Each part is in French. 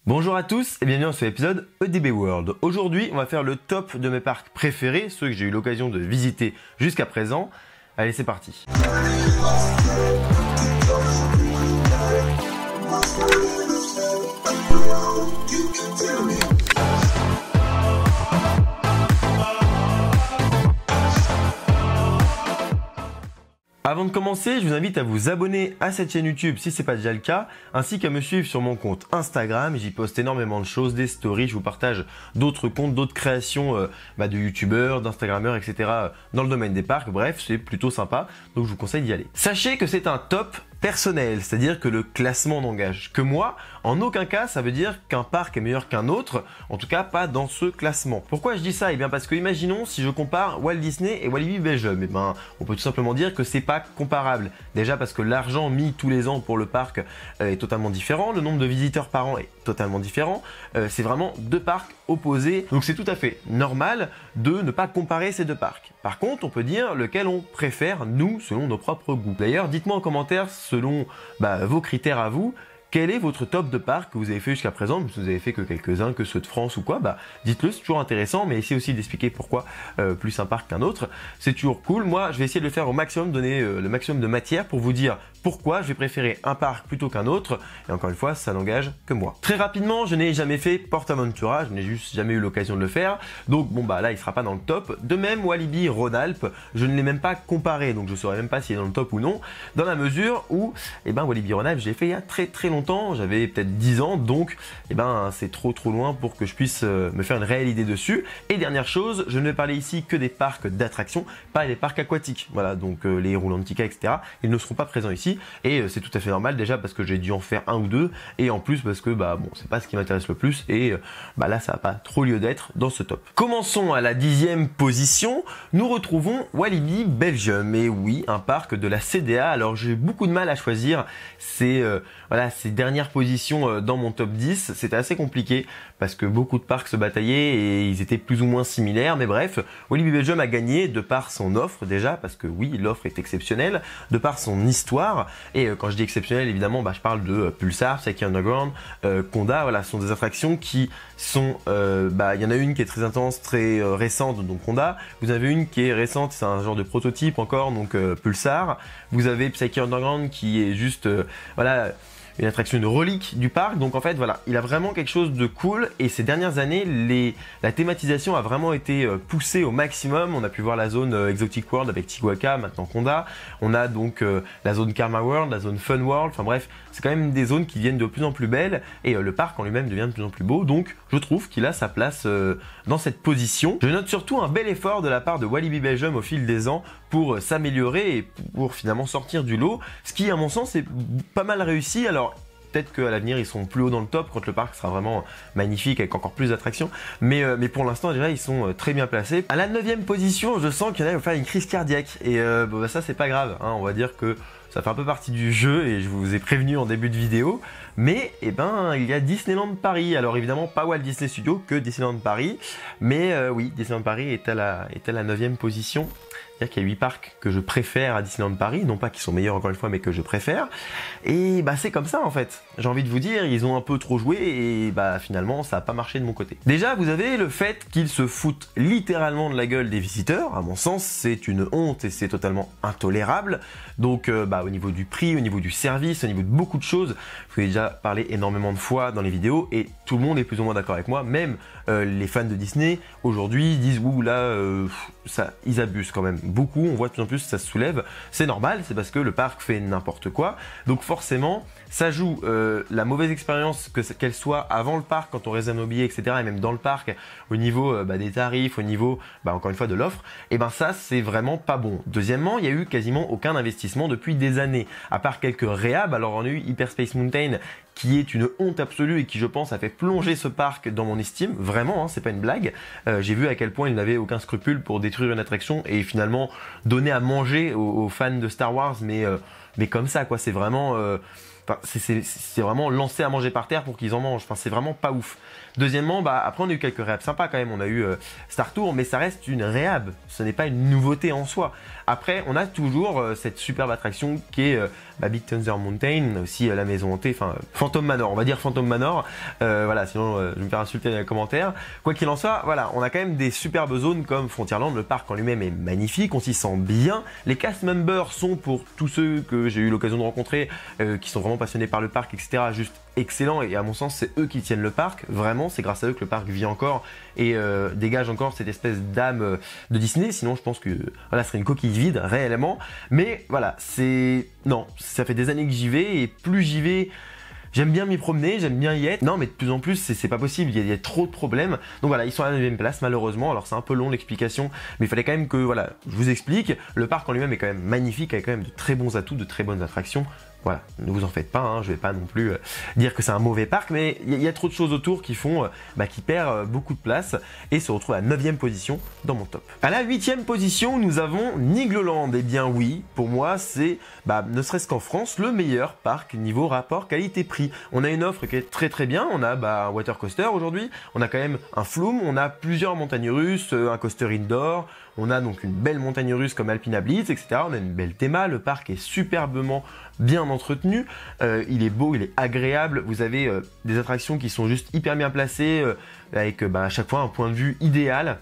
Bonjour à tous et bienvenue dans ce épisode EDB World. Aujourd'hui, on va faire le top de mes parcs préférés, ceux que j'ai eu l'occasion de visiter jusqu'à présent. Allez, c'est parti. Avant de commencer, je vous invite à vous abonner à cette chaîne YouTube si ce n'est pas déjà le cas, ainsi qu'à me suivre sur mon compte Instagram. J'y poste énormément de choses, des stories, je vous partage d'autres comptes, d'autres créations de youtubeurs, d'instagrammeurs, etc. dans le domaine des parcs. Bref, c'est plutôt sympa, donc je vous conseille d'y aller. Sachez que c'est un top personnel, c'est-à-dire que le classement n'engage que moi. En aucun cas, ça veut dire qu'un parc est meilleur qu'un autre, en tout cas pas dans ce classement. Pourquoi je dis ça? Eh bien parce que imaginons si je compare Walt Disney et Walibi Belgium, eh ben on peut tout simplement dire que c'est pas comparable. Déjà parce que l'argent mis tous les ans pour le parc est totalement différent, le nombre de visiteurs par an est totalement différent. C'est vraiment deux parcs opposés, donc c'est tout à fait normal de ne pas comparer ces deux parcs. Par contre, on peut dire lequel on préfère, nous, selon nos propres goûts. D'ailleurs, dites-moi en commentaire, selon vos critères à vous, quel est votre top de parc que vous avez fait jusqu'à présent? Si vous avez fait que quelques-uns, que ceux de France ou quoi, dites-le, c'est toujours intéressant, mais essayez aussi d'expliquer pourquoi plus un parc qu'un autre. C'est toujours cool. Moi, je vais essayer de le faire au maximum, donner le maximum de matière pour vous dire pourquoi je vais préférer un parc plutôt qu'un autre. Et encore une fois, ça n'engage que moi. Très rapidement, je n'ai jamais fait PortAventura, je n'ai juste jamais eu l'occasion de le faire. Donc là, il sera pas dans le top. De même, Walibi Rhône-Alpes, je ne l'ai même pas comparé, donc je ne saurais même pas s'il est dans le top ou non, dans la mesure où, Walibi Rhône-Alpes, je l'ai fait il y a très longtemps, j'avais peut-être 10 ans, donc c'est trop loin pour que je puisse me faire une réelle idée dessus. Et dernière chose, je ne vais parler ici que des parcs d'attractions, pas des parcs aquatiques. Voilà, donc les Roulantica, etc., ils ne seront pas présents ici. Et c'est tout à fait normal, déjà parce que j'ai dû en faire un ou deux, et en plus parce que c'est pas ce qui m'intéresse le plus, et là ça n'a pas trop lieu d'être dans ce top. Commençons à la 10e position, nous retrouvons Walibi Belgium, et oui, un parc de la CDA. Alors j'ai beaucoup de mal à choisir ces dernières positions dans mon top 10, c'était assez compliqué parce que beaucoup de parcs se bataillaient et ils étaient plus ou moins similaires, mais bref, Walibi Belgium a gagné de par son offre déjà, parce que oui, l'offre est exceptionnelle, de par son histoire, et quand je dis exceptionnel, évidemment, je parle de Pulsar, Psyche Underground, Conda, voilà, ce sont des attractions qui sont, il y en a une qui est très intense, très récente, donc Conda, vous avez une qui est récente, c'est un genre de prototype encore, donc Pulsar, vous avez Psyche Underground qui est juste, une attraction, une relique du parc. Donc en fait voilà, il a vraiment quelque chose de cool, et ces dernières années la thématisation a vraiment été poussée au maximum. On a pu voir la zone Exotic World avec Tiguaca, maintenant Conda, on a donc la zone Karma World, la zone Fun World, enfin bref, c'est quand même des zones qui deviennent de plus en plus belles, et le parc en lui-même devient de plus en plus beau, donc je trouve qu'il a sa place dans cette position. Je note surtout un bel effort de la part de Walibi Belgium au fil des ans pour s'améliorer et pour finalement sortir du lot, ce qui à mon sens est pas mal réussi. Alors peut-être qu'à l'avenir ils seront plus haut dans le top quand le parc sera vraiment magnifique avec encore plus d'attractions, mais pour l'instant déjà ils sont très bien placés. À la 9e position, je sens qu'il y en a qui vont faire une crise cardiaque, et ça c'est pas grave, hein, on va dire que ça fait un peu partie du jeu et je vous ai prévenu en début de vidéo, mais il y a Disneyland Paris. Alors évidemment pas Walt Disney Studios, que Disneyland Paris, mais oui, Disneyland Paris est à la 9e position. C'est-à-dire qu'il y a 8 parcs que je préfère à Disneyland Paris, non pas qu'ils sont meilleurs encore une fois, mais que je préfère. Et c'est comme ça en fait. J'ai envie de vous dire, ils ont un peu trop joué et finalement ça n'a pas marché de mon côté. Déjà, vous avez le fait qu'ils se foutent littéralement de la gueule des visiteurs. À mon sens, c'est une honte et c'est totalement intolérable. Donc au niveau du prix, au niveau du service, au niveau de beaucoup de choses, je vous ai déjà parlé énormément de fois dans les vidéos et tout le monde est plus ou moins d'accord avec moi. Même les fans de Disney aujourd'hui disent ouh là, ils abusent quand même. Beaucoup, on voit de plus en plus ça se soulève. C'est normal, c'est parce que le parc fait n'importe quoi. Donc forcément, ça joue la mauvaise expérience, qu'elle soit avant le parc, quand on réserve nos billets, etc. Et même dans le parc, au niveau des tarifs, au niveau, encore une fois, de l'offre. Et ça, c'est vraiment pas bon. Deuxièmement, il y a eu quasiment aucun investissement depuis des années. À part quelques réhab, alors on a eu Hyperspace Mountain, qui est une honte absolue et qui, je pense, a fait plonger ce parc dans mon estime. Vraiment, hein, c'est pas une blague. J'ai vu à quel point il n'avait aucun scrupule pour détruire une attraction et finalement donner à manger aux fans de Star Wars, mais comme ça, quoi. C'est vraiment... enfin, c'est vraiment lancé à manger par terre pour qu'ils en mangent. Enfin, c'est vraiment pas ouf. Deuxièmement, après on a eu quelques réhabs sympas quand même. On a eu Star Tour, mais ça reste une réhab. Ce n'est pas une nouveauté en soi. Après, on a toujours cette superbe attraction qui est Big Thunder Mountain, aussi la maison hantée, enfin Phantom Manor. On va dire Phantom Manor. Voilà, sinon je vais me faire insulter dans les commentaires. Quoi qu'il en soit, voilà, on a quand même des superbes zones comme Frontierland. Le parc en lui-même est magnifique. On s'y sent bien. Les cast members sont, pour tous ceux que j'ai eu l'occasion de rencontrer, qui sont vraiment passionnés par le parc, etc., juste excellent, et à mon sens c'est eux qui tiennent le parc, vraiment c'est grâce à eux que le parc vit encore et dégage encore cette espèce d'âme de Disney. Sinon je pense que voilà, ce serait une coquille vide réellement, mais voilà, non, ça fait des années que j'y vais, et plus j'y vais, j'aime bien m'y promener, j'aime bien y être. Non, mais de plus en plus, c'est pas possible, il y a trop de problèmes. Donc voilà, ils sont à la 9e place malheureusement. Alors c'est un peu long l'explication, mais il fallait quand même que voilà, je vous explique. Le parc en lui-même est quand même magnifique, avec quand même de très bons atouts, de très bonnes attractions. Voilà, ne vous en faites pas, hein, je vais pas non plus dire que c'est un mauvais parc, mais il y a trop de choses autour qui font qui perd beaucoup de place et se retrouve à la 9e position dans mon top. À la 8e position, nous avons Nigloland. Et bien oui, pour moi, c'est, ne serait-ce qu'en France, le meilleur parc niveau rapport qualité-prix. On a une offre qui est très très bien, on a un water coaster aujourd'hui, on a quand même un Flume, on a plusieurs montagnes russes, un coaster indoor, on a donc une belle montagne russe comme Alpina Blitz, etc. On a une belle théma, le parc est superbement bien entretenu, il est beau, il est agréable, vous avez des attractions qui sont juste hyper bien placées, avec à chaque fois un point de vue idéal,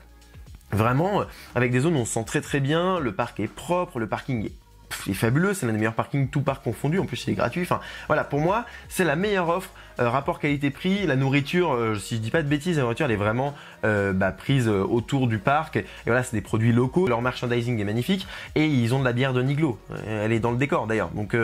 vraiment, avec des zones où on se sent très très bien, le parc est propre, le parking est fabuleux, c'est l'un des meilleurs parkings, tout parc confondu, en plus il est gratuit, enfin voilà, pour moi c'est la meilleure offre, rapport qualité-prix. La nourriture, si je dis pas de bêtises, la nourriture elle est vraiment prise autour du parc, et voilà, c'est des produits locaux, leur merchandising est magnifique, et ils ont de la bière de Niglo, elle est dans le décor d'ailleurs, donc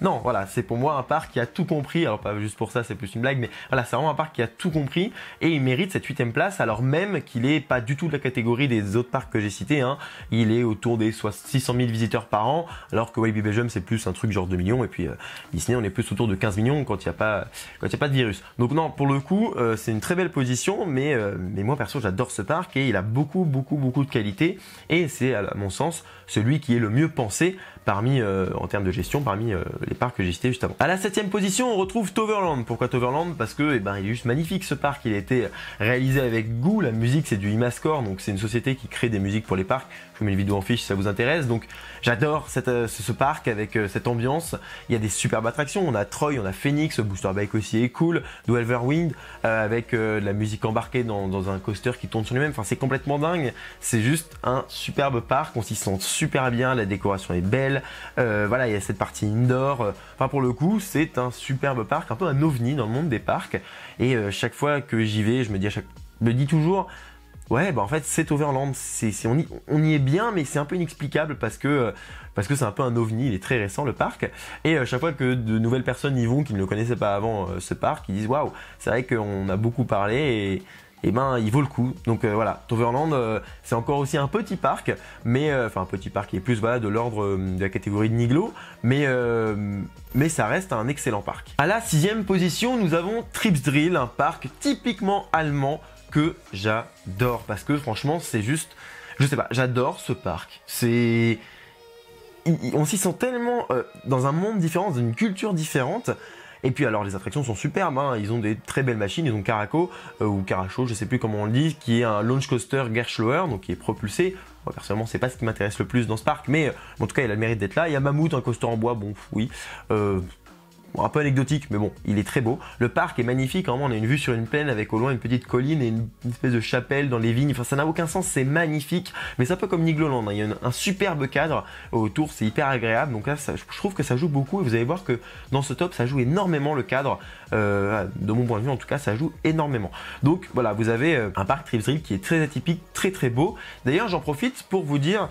non, voilà, c'est pour moi un parc qui a tout compris, alors pas juste pour ça, c'est plus une blague, mais voilà, c'est vraiment un parc qui a tout compris, et il mérite cette 8e place, alors même qu'il est pas du tout de la catégorie des autres parcs que j'ai cités, hein. Il est autour des 600 000 visiteurs par an, alors que Walibi Belgium c'est plus un truc genre 2 millions, et puis Disney on est plus autour de 15 millions quand il n'y a pas de virus. Donc non, pour le coup c'est une très belle position, mais moi perso j'adore ce parc et il a beaucoup de qualité, et c'est à mon sens celui qui est le mieux pensé parmi en termes de gestion parmi les parcs que j'ai cités juste avant. À la 7e position on retrouve Toverland. Pourquoi Toverland? Parce que il est juste magnifique ce parc, il a été réalisé avec goût, la musique c'est du Imascore, donc c'est une société qui crée des musiques pour les parcs. Je vous mets une vidéo en fiche si ça vous intéresse. Donc j'adore ce parc avec cette ambiance. Il y a des superbes attractions, on a Troy, on a Phoenix, Booster Bike aussi est cool, Elverwind avec de la musique embarquée dans un coaster qui tourne sur lui-même, enfin c'est complètement dingue, c'est juste un superbe parc, on s'y sent super bien, la décoration est belle, voilà, il y a cette partie indoor, enfin pour le coup c'est un superbe parc, un peu un ovni dans le monde des parcs, et chaque fois que j'y vais je me dis toujours ouais, en fait, c'est Overland, on y est bien, mais c'est un peu inexplicable parce que c'est un peu un ovni, il est très récent le parc, et chaque fois que de nouvelles personnes y vont qui ne le connaissaient pas avant ce parc, ils disent waouh, c'est vrai qu'on a beaucoup parlé, et il vaut le coup. Donc voilà, Toverland c'est encore aussi un petit parc, mais un petit parc qui est plus de l'ordre de la catégorie de Niglo, mais ça reste un excellent parc. À la 6e position, nous avons Tripsdrill, un parc typiquement allemand que j'adore, parce que franchement c'est juste, je sais pas, j'adore ce parc, on s'y sent tellement dans un monde différent, dans une culture différente. Et puis alors les attractions sont superbes, hein. Ils ont des très belles machines, ils ont Caraco ou Caracho, je sais plus comment on le dit, qui est un launch coaster Gerschlauer, donc qui est propulsé. Moi personnellement c'est pas ce qui m'intéresse le plus dans ce parc, mais en tout cas il a le mérite d'être là. Il y a Mammouth, un coaster en bois, bon oui, un peu anecdotique, mais bon, il est très beau. Le parc est magnifique, vraiment, on a une vue sur une plaine avec au loin une petite colline et une espèce de chapelle dans les vignes. Enfin, ça n'a aucun sens, c'est magnifique. Mais c'est un peu comme Nigloland, hein. Il y a un superbe cadre autour, c'est hyper agréable. Donc là, je trouve que ça joue beaucoup, et vous allez voir que dans ce top, ça joue énormément le cadre. De mon point de vue, en tout cas, ça joue énormément. Donc voilà, vous avez un parc Tripsdrill qui est très atypique, très très beau. D'ailleurs, j'en profite pour vous dire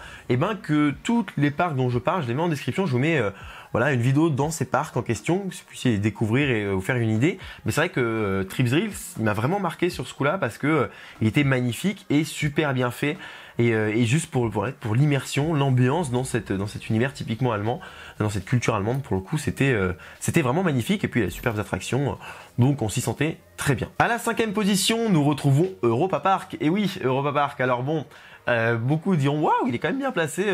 que tous les parcs dont je parle, je les mets en description, je vous mets voilà, une vidéo dans ces parcs en question, que vous puissiez les découvrir et vous faire une idée. Mais c'est vrai que Tripsdrill m'a vraiment marqué sur ce coup-là, parce que il était magnifique et super bien fait. Et juste pour l'immersion, l'ambiance dans cet univers typiquement allemand, dans cette culture allemande, pour le coup, c'était vraiment magnifique. Et puis il y a des superbes attractions, donc on s'y sentait très bien. À la 5e position, nous retrouvons Europa Park. Et oui, Europa Park. Alors bon, beaucoup diront waouh, il est quand même bien placé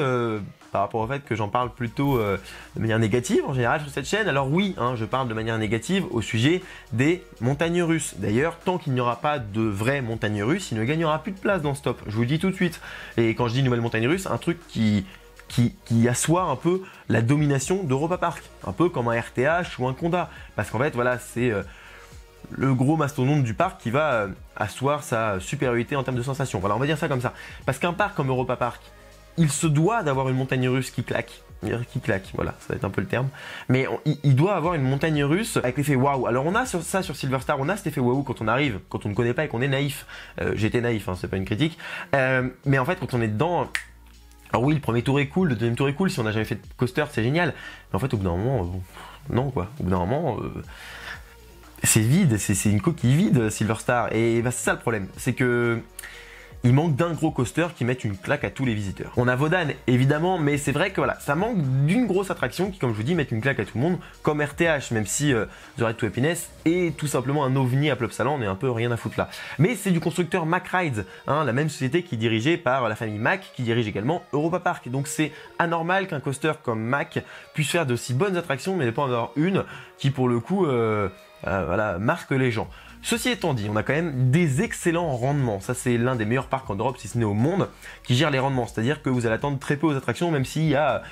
par rapport au fait que j'en parle plutôt de manière négative en général sur cette chaîne. Alors oui, hein, je parle de manière négative au sujet des montagnes russes. D'ailleurs, tant qu'il n'y aura pas de vraies montagnes russes, il ne gagnera plus de place dans ce top. Je vous le dis tout de suite. Et quand je dis nouvelle montagne russe, un truc qui assoit un peu la domination d'Europa Park. Un peu comme un RTH ou un Conda. Parce qu'en fait, voilà, c'est le gros mastodonte du parc qui va asseoir sa supériorité en termes de sensations. Voilà, on va dire ça comme ça. Parce qu'un parc comme Europa Park, il se doit d'avoir une montagne russe qui claque. Qui claque, voilà, ça va être un peu le terme. Mais il doit avoir une montagne russe avec l'effet waouh. Alors on a ça sur Silverstar, on a cet effet waouh quand on arrive, quand on ne connaît pas et qu'on est naïf. J'étais naïf, hein, c'est pas une critique. Mais en fait, quand on est dedans... Alors oui, le premier tour est cool, le deuxième tour est cool. Si on n'a jamais fait de coaster, c'est génial. Mais en fait, au bout d'un moment, non quoi. Au bout d'un moment... c'est vide, c'est une coquille vide Silverstar. Et bah, c'est ça le problème, c'est que il manque d'un gros coaster qui mette une claque à tous les visiteurs. On a Wodan évidemment, mais c'est vrai que voilà, ça manque d'une grosse attraction qui, comme je vous dis, met une claque à tout le monde, comme RTH, même si The Ride to Happiness est tout simplement un ovni à Plopsaland, on est un peu rien à foutre là. Mais c'est du constructeur Mack Rides, hein, la même société qui est dirigée par la famille Mack, qui dirige également Europa Park. Donc c'est anormal qu'un coaster comme Mack puisse faire d'aussi bonnes attractions, mais ne pas en avoir une qui pour le coup voilà, marque les gens. Ceci étant dit, on a quand même des excellents rendements. Ça, c'est l'un des meilleurs parcs en Europe, si ce n'est au monde, qui gère les rendements. C'est-à-dire que vous allez attendre très peu aux attractions, même s'il y a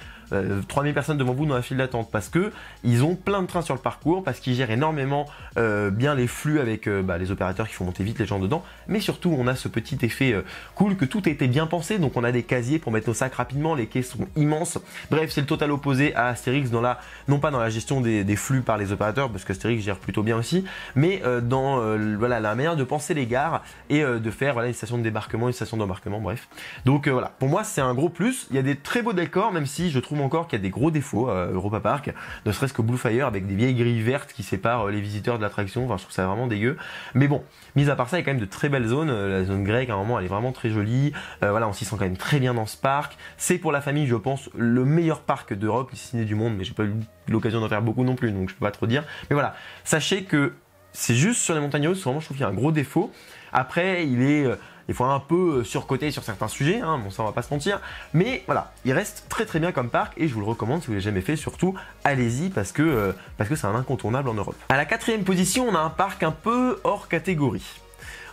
3000 personnes devant vous dans la file d'attente, parce que ils ont plein de trains sur le parcours, parce qu'ils gèrent énormément bien les flux avec les opérateurs qui font monter vite les gens dedans, mais surtout on a ce petit effet cool que tout a été bien pensé. Donc on a des casiers pour mettre nos sacs rapidement, les quais sont immenses. Bref, c'est le total opposé à Astérix dans non pas dans la gestion des flux par les opérateurs, parce qu'Astérix gère plutôt bien aussi, mais dans voilà, la manière de penser les gares et de faire voilà, une station de débarquement, une station d'embarquement, bref. Donc voilà, pour moi c'est un gros plus. Il y a des très beaux décors, même si je trouve encore qu'il y a des gros défauts à Europa Park, ne serait-ce que Blue Fire avec des vieilles grilles vertes qui séparent les visiteurs de l'attraction. Enfin, je trouve ça vraiment dégueu. Mais bon, mis à part ça, il y a quand même de très belles zones. La zone grecque, à un moment, elle est vraiment très jolie. Voilà, on s'y sent quand même très bien dans ce parc. C'est pour la famille, je pense, le meilleur parc d'Europe, si ce n'est du monde, mais j'ai pas eu l'occasion d'en faire beaucoup non plus, donc je peux pas trop dire. Mais voilà, sachez que c'est juste sur les montagnes russes, vraiment, je trouve qu'il y a un gros défaut. Après, il est des fois un peu surcoté sur certains sujets, hein, bon ça on va pas se mentir, mais voilà, il reste très très bien comme parc et je vous le recommande si vous l'avez jamais fait, surtout allez-y parce que c'est un incontournable en Europe. À la 4e position, on a un parc un peu hors catégorie.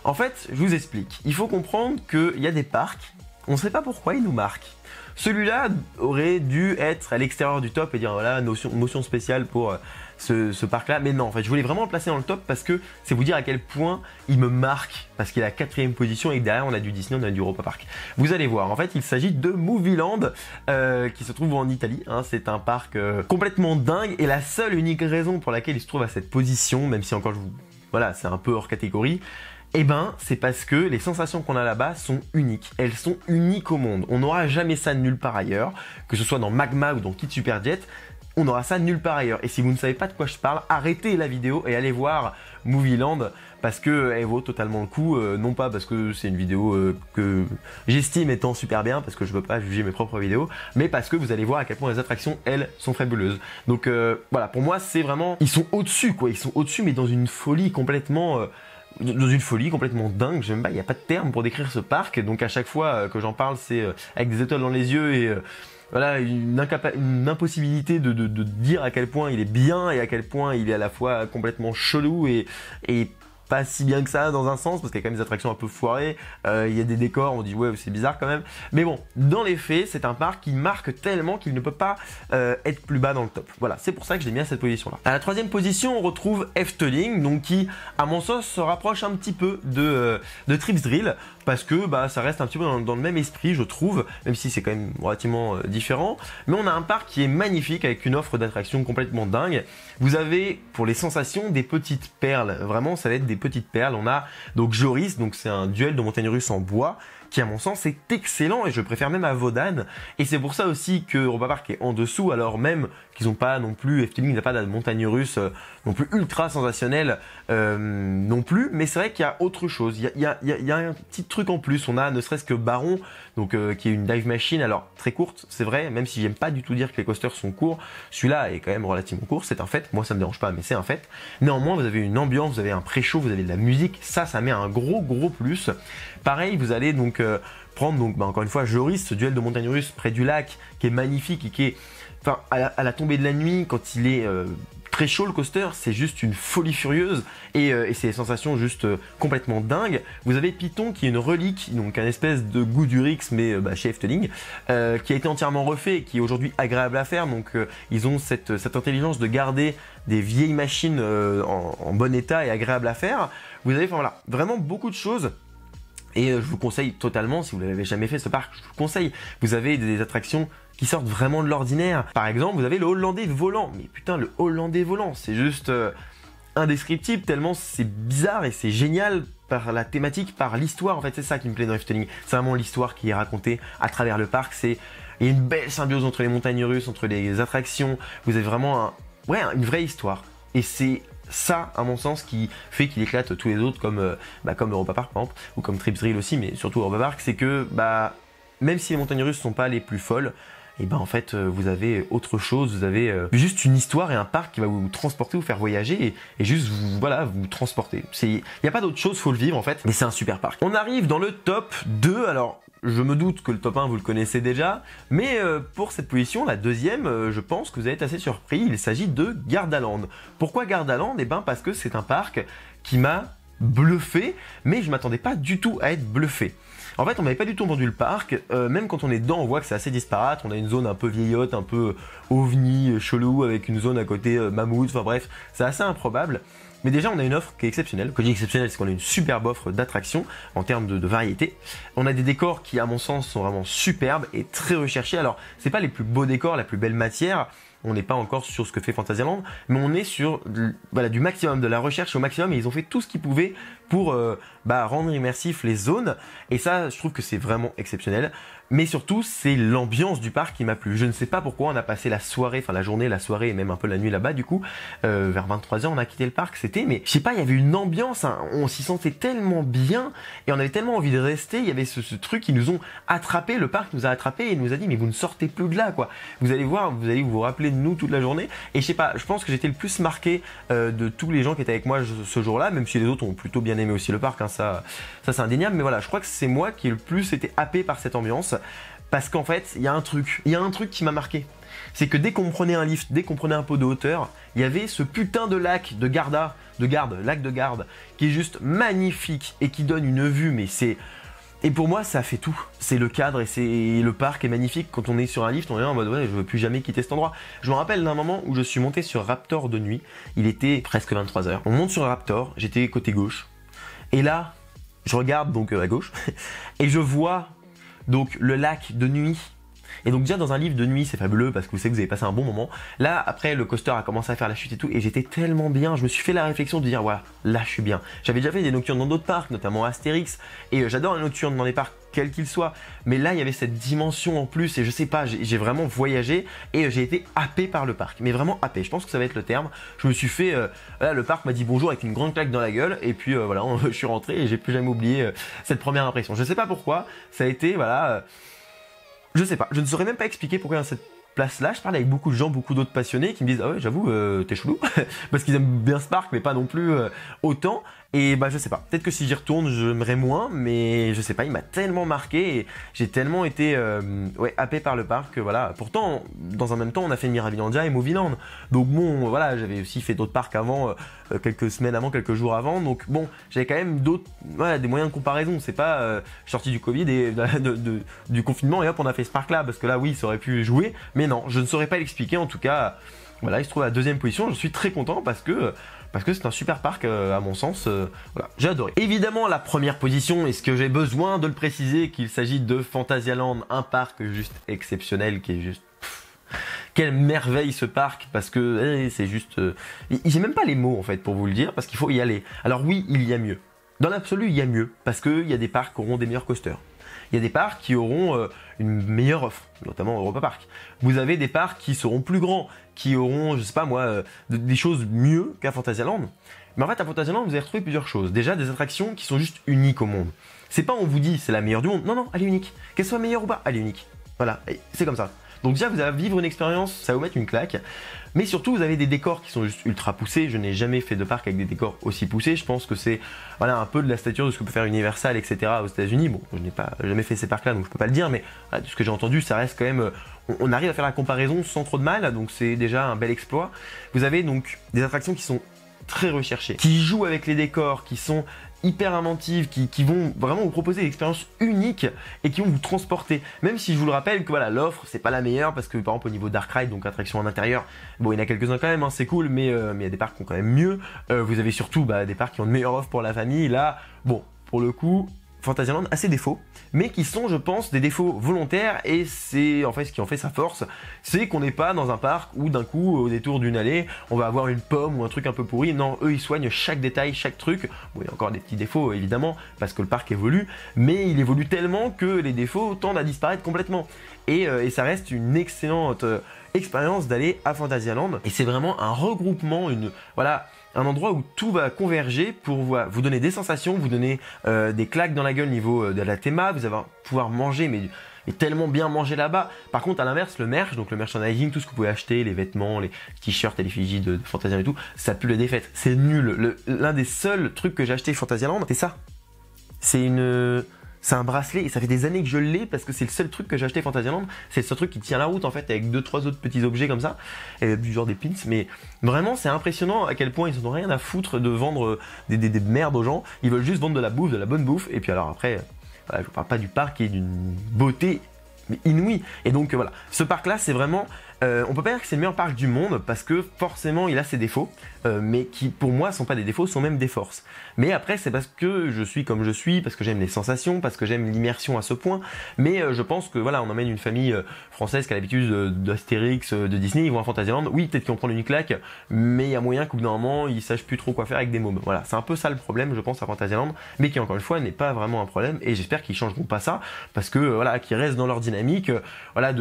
En fait, je vous explique, il faut comprendre qu'il y a des parcs, on ne sait pas pourquoi ils nous marquent. Celui-là aurait dû être à l'extérieur du top et dire voilà, motion spéciale pour ce parc-là. Mais non, en fait, je voulais vraiment le placer dans le top parce que c'est vous dire à quel point il me marque. Parce qu'il est à la 4e position et que derrière, on a du Disney, on a du Europa Park. Vous allez voir, en fait, il s'agit de Movieland qui se trouve en Italie. Hein. C'est un parc complètement dingue et la seule unique raison pour laquelle il se trouve à cette position, même si encore, voilà, c'est un peu hors catégorie, eh ben, c'est parce que les sensations qu'on a là-bas sont uniques. Elles sont uniques au monde. On n'aura jamais ça nulle part ailleurs, que ce soit dans Magma ou dans Kid Super Jet. On aura ça nulle part ailleurs. Et si vous ne savez pas de quoi je parle, arrêtez la vidéo et allez voir Movieland parce qu'elle vaut totalement le coup. Non pas parce que c'est une vidéo que j'estime étant super bien, parce que je ne veux pas juger mes propres vidéos, mais parce que vous allez voir à quel point les attractions, elles, sont fabuleuses. Donc voilà, pour moi, c'est vraiment... Ils sont au-dessus, quoi. Ils sont au-dessus, mais dans une folie complètement... dingue, je sais même pas, il n'y a pas de terme pour décrire ce parc, donc à chaque fois que j'en parle, c'est avec des étoiles dans les yeux et voilà, une impossibilité de dire à quel point il est bien et à quel point il est à la fois complètement chelou et pas si bien que ça dans un sens, parce qu'il y a quand même des attractions un peu foirées, il y a des décors, on dit ouais c'est bizarre quand même, mais bon, dans les faits, c'est un parc qui marque tellement qu'il ne peut pas être plus bas dans le top. Voilà, c'est pour ça que je l'ai mis à cette position là. À la 3e position, on retrouve Efteling, donc qui, à mon sens, se rapproche un petit peu de Trips Drill, parce que ça reste un petit peu dans le même esprit, je trouve, même si c'est quand même relativement différent. Mais on a un parc qui est magnifique avec une offre d'attractions complètement dingue. Vous avez pour les sensations des petites perles, vraiment ça va être des petites perles. On a donc Joris, donc c'est un duel de montagne russe en bois, qui à mon sens est excellent et je préfère même à Wodan. Et c'est pour ça aussi que Europa Park est en dessous, alors même qu'ils n'ont pas non plus, Efteling n'a pas de montagne russe non plus ultra sensationnelle non plus, mais c'est vrai qu'il y a autre chose, il y a un petit truc en plus. On a ne serait-ce que Baron, donc qui est une dive machine, alors très courte, c'est vrai, même si j'aime pas du tout dire que les coasters sont courts, celui-là est quand même relativement court, c'est un fait, moi ça me dérange pas, mais c'est un fait. Néanmoins, vous avez une ambiance, vous avez un pré-show, vous avez de la musique, ça met un gros plus. Pareil, vous allez donc prendre donc encore une fois Joris, ce duel de montagne russe près du lac qui est magnifique et qui est, enfin à la tombée de la nuit quand il est très chaud le coaster, c'est juste une folie furieuse et c'est des sensations juste complètement dingues. Vous avez Python qui est une relique, donc un espèce de goût du Rix mais chez Efteling, qui a été entièrement refait et qui est aujourd'hui agréable à faire. Donc ils ont cette intelligence de garder des vieilles machines en bon état et agréable à faire. Vous avez voilà, vraiment beaucoup de choses. Et je vous conseille totalement, si vous l'avez jamais fait ce parc, je vous conseille. Vous avez des attractions qui sortent vraiment de l'ordinaire. Par exemple, vous avez le Hollandais volant. Mais putain, le Hollandais volant, c'est juste indescriptible tellement c'est bizarre et c'est génial par la thématique, par l'histoire. En fait, c'est ça qui me plaît dans Efteling. C'est vraiment l'histoire qui est racontée à travers le parc. Il y a une belle symbiose entre les montagnes russes, entre les attractions. Vous avez vraiment une vraie histoire. Et c'est ça, à mon sens, qui fait qu'il éclate tous les autres comme Europa Park par exemple, ou comme Trips Drill aussi, mais surtout Europa Park, c'est que même si les montagnes russes ne sont pas les plus folles, et en fait vous avez autre chose, vous avez juste une histoire et un parc qui va vous transporter, vous faire voyager et juste vous transporter. Il n'y a pas d'autre chose, faut le vivre en fait, mais c'est un super parc. On arrive dans le top 2, alors je me doute que le top 1 vous le connaissez déjà, mais pour cette position, la deuxième, je pense que vous allez être assez surpris, il s'agit de Gardaland. Pourquoi Gardaland? Parce que c'est un parc qui m'a bluffé, mais je m'attendais pas du tout à être bluffé. En fait, on m'avait pas du tout vendu le parc, même quand on est dedans, on voit que c'est assez disparate, on a une zone un peu vieillotte, un peu ovni, chelou, avec une zone à côté mammouth, enfin bref, c'est assez improbable. Mais déjà, on a une offre qui est exceptionnelle. Quand je dis exceptionnelle, c'est qu'on a une superbe offre d'attractions en termes de variété. On a des décors qui, à mon sens, sont vraiment superbes et très recherchés. Alors, c'est pas les plus beaux décors, la plus belle matière. On n'est pas encore sur ce que fait Fantasyland, mais on est sur du maximum, de la recherche au maximum, et ils ont fait tout ce qu'ils pouvaient pour rendre immersif les zones, et ça, je trouve que c'est vraiment exceptionnel. Mais surtout, c'est l'ambiance du parc qui m'a plu. Je ne sais pas pourquoi on a passé la soirée, enfin la journée, la soirée et même un peu la nuit là-bas du coup. Vers 23h, on a quitté le parc, mais je sais pas, il y avait une ambiance, on s'y sentait tellement bien et on avait tellement envie de rester. Il y avait ce truc qui nous ont attrapés, le parc nous a attrapés et nous a dit mais vous ne sortez plus de là quoi. Vous allez voir, vous allez vous rappeler de nous toute la journée. Et je sais pas, je pense que j'étais le plus marqué de tous les gens qui étaient avec moi ce jour-là, même si les autres ont plutôt bien aimé aussi le parc, ça c'est indéniable. Mais voilà, je crois que c'est moi qui ai le plus été happé par cette ambiance. Parce qu'en fait, il y a un truc qui m'a marqué. C'est que dès qu'on prenait un lift, dès qu'on prenait un peu de hauteur, il y avait ce putain de lac de Garde, lac de Garde, qui est juste magnifique et qui donne une vue, mais c'est... Et pour moi, ça fait tout. C'est le cadre et le parc est magnifique. Quand on est sur un lift, on est en mode ouais, je veux plus jamais quitter cet endroit. Je me rappelle d'un moment où je suis monté sur Raptor de nuit. Il était presque 23h. On monte sur Raptor, j'étais côté gauche. Et là, je regarde donc à gauche et je vois donc le lac de nuit. Et donc déjà dans un livre de nuit c'est fabuleux parce que vous savez que vous avez passé un bon moment. Là après le coaster a commencé à faire la chute et tout et j'étais tellement bien, je me suis fait la réflexion de dire voilà, là je suis bien. J'avais déjà fait des nocturnes dans d'autres parcs, notamment Astérix, et j'adore les nocturnes dans les parcs quels qu'ils soient, mais là il y avait cette dimension en plus et je sais pas, j'ai vraiment voyagé et j'ai été happé par le parc, mais vraiment happé, je pense que ça va être le terme. Je me suis fait, là le parc m'a dit bonjour avec une grande claque dans la gueule et puis voilà, je suis rentré et j'ai plus jamais oublié cette première impression. Je sais pas pourquoi, ça a été voilà... Je sais pas, je ne saurais même pas expliquer pourquoi dans cette place-là, je parle avec beaucoup de gens, beaucoup d'autres passionnés qui me disent ah ouais j'avoue t'es chelou parce qu'ils aiment bien ce parc mais pas non plus autant. Et je sais pas, peut-être que si j'y retourne j'aimerais moins, mais je sais pas, il m'a tellement marqué et j'ai tellement été happé par le parc que voilà. Pourtant dans un même temps on a fait Mirabilandia et Movieland, donc bon voilà, j'avais aussi fait d'autres parcs avant, quelques semaines avant, quelques jours avant, donc bon j'avais quand même d'autres, des moyens de comparaison. C'est pas je suis sorti du Covid et du confinement et hop on a fait ce parc là, parce que là oui ça aurait pu jouer, mais non, je ne saurais pas l'expliquer. En tout cas voilà, il se trouve à la deuxième position, je suis très content parce que c'est un super parc à mon sens, voilà, j'ai adoré. Évidemment la première position, est-ce que j'ai besoin de le préciser qu'il s'agit de Fantasyland, un parc juste exceptionnel qui est juste... Quelle merveille ce parc, parce que c'est juste... j'ai même pas les mots en fait pour vous le dire, parce qu'il faut y aller. Alors oui, il y a mieux. Dans l'absolu, il y a mieux, parce qu'il y a des parcs qui auront des meilleurs coasters. Il y a des parcs qui auront une meilleure offre, notamment Europa Park. Vous avez des parcs qui seront plus grands, qui auront, je sais pas moi, des choses mieux qu'à Fantasyland. Mais en fait, à Fantasyland, vous allez retrouver plusieurs choses. Déjà, des attractions qui sont juste uniques au monde. C'est pas on vous dit c'est la meilleure du monde. Non, non, elle est unique. Qu'elle soit meilleure ou pas, elle est unique. Voilà, c'est comme ça. Donc déjà vous allez vivre une expérience, ça va vous mettre une claque. Mais surtout vous avez des décors qui sont juste ultra poussés. Je n'ai jamais fait de parc avec des décors aussi poussés. Je pense que c'est voilà, un peu de la stature de ce que peut faire Universal, etc. aux États-Unis. Bon, je n'ai pas jamais fait ces parcs là donc je peux pas le dire, mais voilà, de ce que j'ai entendu ça reste quand même, on arrive à faire la comparaison sans trop de mal, donc c'est déjà un bel exploit. Vous avez donc des attractions qui sont très recherchées, qui jouent avec les décors, qui sont hyper inventives, qui vont vraiment vous proposer des expériences uniques et qui vont vous transporter. Même si je vous le rappelle que voilà, l'offre c'est pas la meilleure parce que par exemple au niveau Dark Ride, donc attraction en intérieur, bon il y en a quelques-uns quand même, hein, c'est cool, mais il y a des parcs qui ont quand même mieux. Vous avez surtout des parcs qui ont de meilleures offres pour la famille. Là, bon, pour le coup, Fantasyland a ses défauts, mais qui sont, je pense, des défauts volontaires, et c'est en fait ce qui en fait sa force, c'est qu'on n'est pas dans un parc où d'un coup, au détour d'une allée, on va avoir une pomme ou un truc un peu pourri. Non, eux ils soignent chaque détail, chaque truc. Bon, il y a encore des petits défauts évidemment, parce que le parc évolue, mais il évolue tellement que les défauts tendent à disparaître complètement. Et ça reste une excellente expérience d'aller à Fantasyland, et c'est vraiment un regroupement, voilà, un endroit où tout va converger pour vous donner des sensations, vous donner des claques dans la gueule niveau de la théma. Vous allez pouvoir manger, mais tellement bien manger là-bas. Par contre, à l'inverse, le merch, donc le merchandising, tout ce que vous pouvez acheter, les vêtements, les t-shirts et les effigies de Fantasyland et tout, ça pue la défaite. C'est nul. L'un des seuls trucs que j'ai acheté Fantasyland, c'est ça. C'est un bracelet, et ça fait des années que je l'ai parce que c'est le seul truc que j'ai acheté Fantasyland. C'est le seul truc qui tient la route en fait, avec 2-3 autres petits objets comme ça, et du genre des pins. Mais vraiment c'est impressionnant à quel point ils n'en ont rien à foutre de vendre des merdes aux gens. Ils veulent juste vendre de la bouffe, de la bonne bouffe. Et puis alors après, voilà, je ne parle pas du parc qui est d'une beauté inouïe. Et donc voilà, ce parc là c'est vraiment, on peut pas dire que c'est le meilleur parc du monde parce que forcément il a ses défauts, mais qui pour moi sont pas des défauts, sont même des forces. Mais après c'est parce que je suis comme je suis, parce que j'aime les sensations, parce que j'aime l'immersion à ce point. Mais je pense que voilà, on emmène une famille française qui a l'habitude d'Astérix, de Disney, ils vont à Fantasyland, oui peut-être qu'ils vont prendre une claque, mais il y a moyen qu'au bout d'un moment ils sachent plus trop quoi faire avec des mômes. Voilà, c'est un peu ça le problème je pense à Fantasyland, mais qui encore une fois n'est pas vraiment un problème, et j'espère qu'ils changeront pas ça, parce que voilà, qu'ils restent dans leur dynamique, voilà,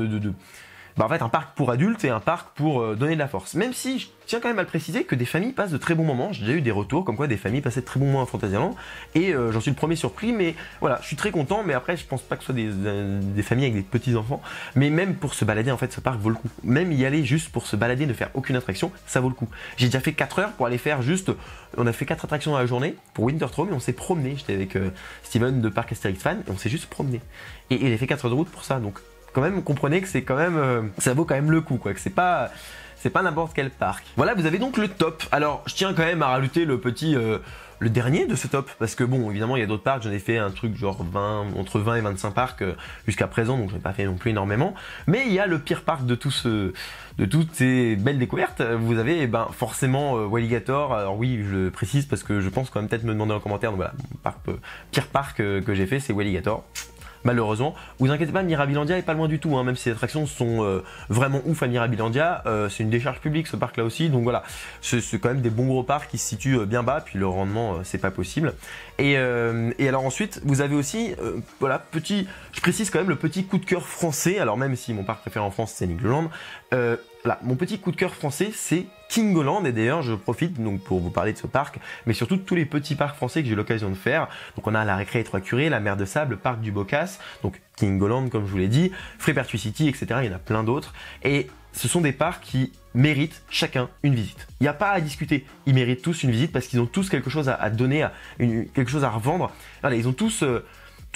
en fait un parc pour adultes et un parc pour donner de la force. Même si je tiens quand même à le préciser que des familles passent de très bons moments. J'ai déjà eu des retours comme quoi des familles passaient de très bons moments à Fantasyland, et j'en suis le premier surpris. Mais voilà, je suis très content. Mais après je pense pas que ce soit des familles avec des petits enfants, mais même pour se balader en fait ce parc vaut le coup. Même y aller juste pour se balader, ne faire aucune attraction, ça vaut le coup. J'ai déjà fait 4 heures pour aller faire juste, on a fait 4 attractions dans la journée pour Winterthur, et on s'est promené. J'étais avec Steven de Parc Astérix Fan et on s'est juste promené, et j'ai fait 4 heures de route pour ça. Donc quand même, comprenez que c'est quand même, ça vaut quand même le coup, quoi, que c'est pas n'importe quel parc. Voilà, vous avez donc le top. Alors, je tiens quand même à rajouter le petit, le dernier de ce top, parce que bon, évidemment, il y a d'autres parcs. J'en ai fait un truc genre entre 20 et 25 parcs jusqu'à présent, donc je n'ai pas fait non plus énormément. Mais il y a le pire parc de toutes ces belles découvertes. Vous avez forcément Walligator. Alors oui, je le précise parce que je pense quand même peut-être me demander en commentaire. Donc voilà, mon pire parc que j'ai fait, c'est Walligator. Malheureusement, vous inquiétez pas, Mirabilandia est pas loin du tout, hein, même si les attractions sont vraiment ouf à Mirabilandia, c'est une décharge publique ce parc là aussi, donc voilà, c'est quand même des bons gros parcs qui se situent bien bas, puis le rendement c'est pas possible. Et alors ensuite, vous avez aussi, voilà, je précise quand même le petit coup de cœur français, alors même si mon parc préféré en France c'est Legoland, là, mon petit coup de cœur français c'est Kingoland, et d'ailleurs je profite donc pour vous parler de ce parc, mais surtout de tous les petits parcs français que j'ai eu l'occasion de faire. Donc on a la Récré et Trois Curés, la Mer de Sable, le parc du Bocas, donc Kingoland comme je vous l'ai dit, Freepertuis, etc. Il y en a plein d'autres, et ce sont des parcs qui méritent chacun une visite. Il n'y a pas à discuter, ils méritent tous une visite parce qu'ils ont tous quelque chose à donner, quelque chose à revendre. Voilà, ils ont tous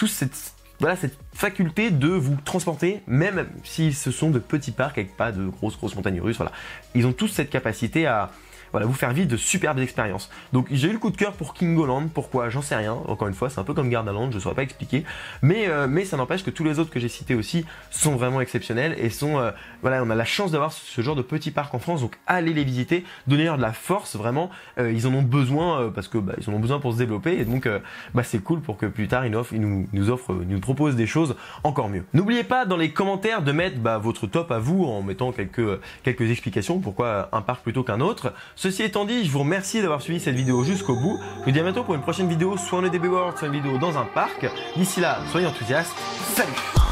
cette faculté de vous transporter, même si ce sont de petits parcs avec pas de grosses montagnes russes. Voilà, ils ont tous cette capacité à vous faire vivre de superbes expériences. Donc j'ai eu le coup de cœur pour Kingoland. Pourquoi? J'en sais rien. Encore une fois, c'est un peu comme Gardaland, je ne saurais pas expliquer. Mais ça n'empêche que tous les autres que j'ai cités aussi sont vraiment exceptionnels et sont voilà, on a la chance d'avoir ce genre de petits parcs en France. Donc allez les visiter, donnez-leur de la force vraiment. Ils en ont besoin parce que ils en ont besoin pour se développer, et donc c'est cool pour que plus tard ils nous proposent des choses encore mieux. N'oubliez pas dans les commentaires de mettre votre top à vous en mettant quelques explications pourquoi un parc plutôt qu'un autre. Ceci étant dit, je vous remercie d'avoir suivi cette vidéo jusqu'au bout. Je vous dis à bientôt pour une prochaine vidéo, soit en EDB World, soit une vidéo dans un parc. D'ici là, soyez enthousiastes. Salut!